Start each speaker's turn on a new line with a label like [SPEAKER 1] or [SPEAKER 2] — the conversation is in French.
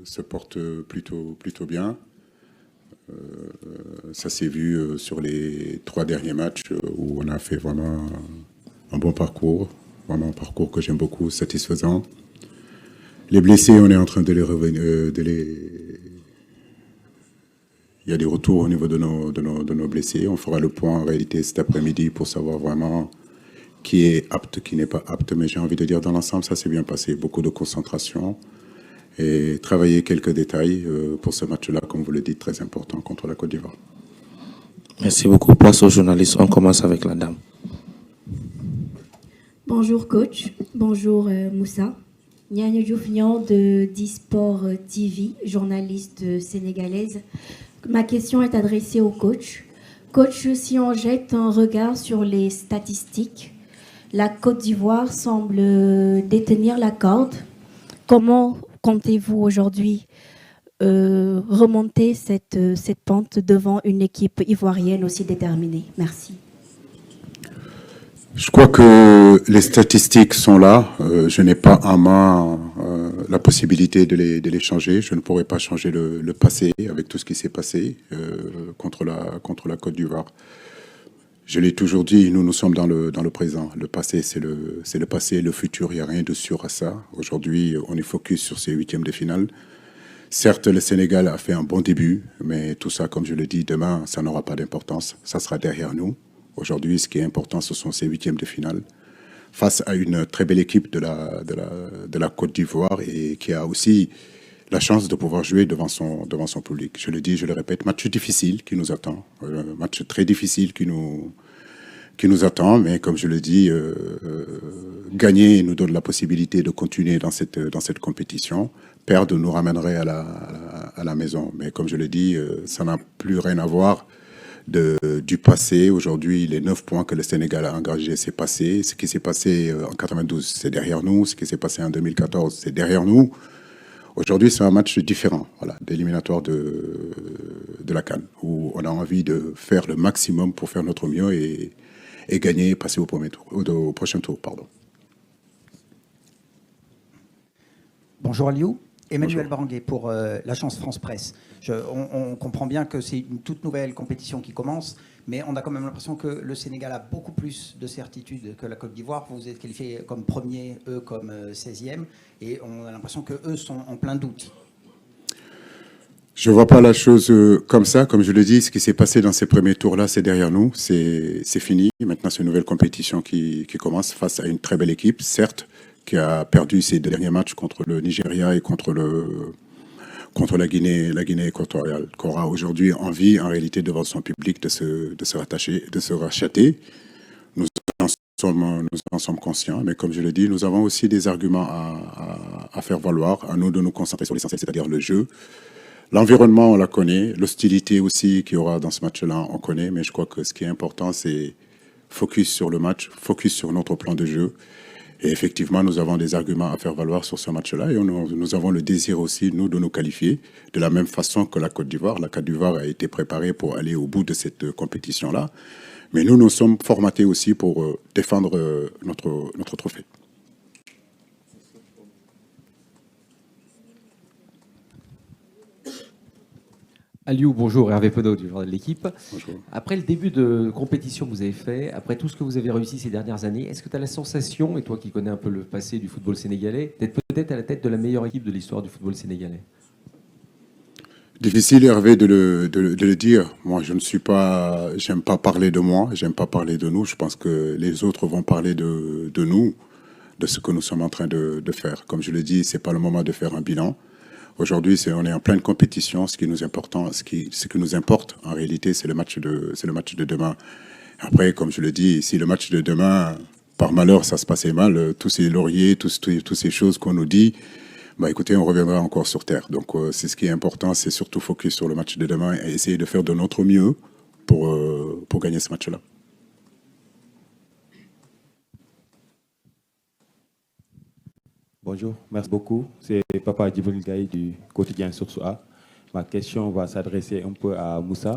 [SPEAKER 1] se porte plutôt bien. Ça s'est vu sur les 3 derniers matchs où on a fait vraiment un bon parcours, vraiment un parcours que j'aime beaucoup, satisfaisant. Les blessés, on est en train de les revenir, il y a des retours au niveau de nos blessés. On fera le point en réalité cet après-midi pour savoir vraiment qui est apte, qui n'est pas apte. Mais j'ai envie de dire, dans l'ensemble, ça s'est bien passé. Beaucoup de concentration et travailler quelques détails pour ce match-là, comme vous le dites, très important contre la Côte d'Ivoire.
[SPEAKER 2] Merci beaucoup. Place aux journalistes. On commence avec la dame.
[SPEAKER 3] Bonjour coach, bonjour Moussa. Niane Dioufnian de Disport TV, journaliste sénégalaise. Ma question est adressée au coach. Coach, si on jette un regard sur les statistiques, la Côte d'Ivoire semble détenir la corde. Comment comptez-vous aujourd'hui remonter cette pente devant une équipe ivoirienne aussi déterminée? Merci.
[SPEAKER 1] Je crois que les statistiques sont là. Je n'ai pas en main la possibilité de les changer. Je ne pourrais pas changer le passé avec tout ce qui s'est passé contre la Côte d'Ivoire. Je l'ai toujours dit, nous sommes dans le présent. Le passé, c'est le passé. Le futur, il n'y a rien de sûr à ça. Aujourd'hui, on est focus sur ces 8e de finale. Certes, le Sénégal a fait un bon début, mais tout ça, comme je le dis, demain, ça n'aura pas d'importance. Ça sera derrière nous. Aujourd'hui, ce qui est important, ce sont ces 8e de finale face à une très belle équipe de la Côte d'Ivoire et qui a aussi la chance de pouvoir jouer devant son public. Je le dis, je le répète, match difficile qui nous attend, match très difficile qui nous attend, mais comme je le dis, gagner nous donne la possibilité de continuer dans cette compétition. Perdre nous ramènerait à la maison. Mais comme je le dis, ça n'a plus rien à voir du passé. Aujourd'hui, les 9 points que le Sénégal a engagés, c'est passé. Ce qui s'est passé en 92, c'est derrière nous. Ce qui s'est passé en 2014, c'est derrière nous. Aujourd'hui, c'est un match différent, voilà, d'éliminatoire de la CAN, où on a envie de faire le maximum pour faire notre mieux et gagner et passer au prochain tour. Pardon.
[SPEAKER 4] Bonjour Aliou. Emmanuel
[SPEAKER 1] Bonjour.
[SPEAKER 4] Baranguet pour l'agence France Presse. On comprend bien que c'est une toute nouvelle compétition qui commence, mais on a quand même l'impression que le Sénégal a beaucoup plus de certitude que la Côte d'Ivoire. Vous êtes qualifiés comme premier, eux comme 16e, et on a l'impression qu'eux sont en plein doute.
[SPEAKER 1] Je ne vois pas la chose comme ça. Comme je le dis, ce qui s'est passé dans ces premiers tours-là, c'est derrière nous. C'est fini. Maintenant, c'est une nouvelle compétition qui commence face à une très belle équipe, certes, qui a perdu ses 2 derniers matchs contre le Nigeria et contre la Guinée équatoriale, qui aura aujourd'hui envie, en réalité, devant son public, de se racheter. Nous en sommes conscients, mais comme je le dis, nous avons aussi des arguments à faire valoir, à nous de nous concentrer sur l'essentiel, c'est-à-dire le jeu. L'environnement, on la connaît. L'hostilité aussi qu'il y aura dans ce match-là, on connaît. Mais je crois que ce qui est important, c'est focus sur le match, focus sur notre plan de jeu. Et effectivement, nous avons des arguments à faire valoir sur ce match-là. Et nous avons le désir aussi, nous, de nous qualifier de la même façon que la Côte d'Ivoire. La Côte d'Ivoire a été préparée pour aller au bout de cette compétition-là. Mais nous sommes formatés aussi pour défendre notre trophée.
[SPEAKER 5] Aliou, bonjour, Hervé Penaud du journal de l'équipe.
[SPEAKER 1] Bonjour.
[SPEAKER 5] Après le début de compétition que vous avez fait, après tout ce que vous avez réussi ces dernières années, est-ce que tu as la sensation, et toi qui connais un peu le passé du football sénégalais, d'être peut-être à la tête de la meilleure équipe de l'histoire du football sénégalais?
[SPEAKER 1] Difficile, Hervé, de le dire. Moi, j'aime pas parler de moi, j'aime pas parler de nous. Je pense que les autres vont parler de nous, de ce que nous sommes en train de faire. Comme je le dis, c'est pas le moment de faire un bilan. Aujourd'hui, on est en pleine compétition. Ce qui nous importe, en réalité, c'est le match de demain. Après, comme je le dis, si le match de demain, par malheur, ça se passait mal, tous ces lauriers, toutes ces choses qu'on nous dit, bah écoutez, on reviendra encore sur terre. Donc, c'est ce qui est important, c'est surtout focus sur le match de demain et essayer de faire de notre mieux pour gagner ce match-là.
[SPEAKER 6] Bonjour, merci beaucoup. C'est Papa Djibril Gaye du quotidien Source A. Ma question va s'adresser un peu à Moussa.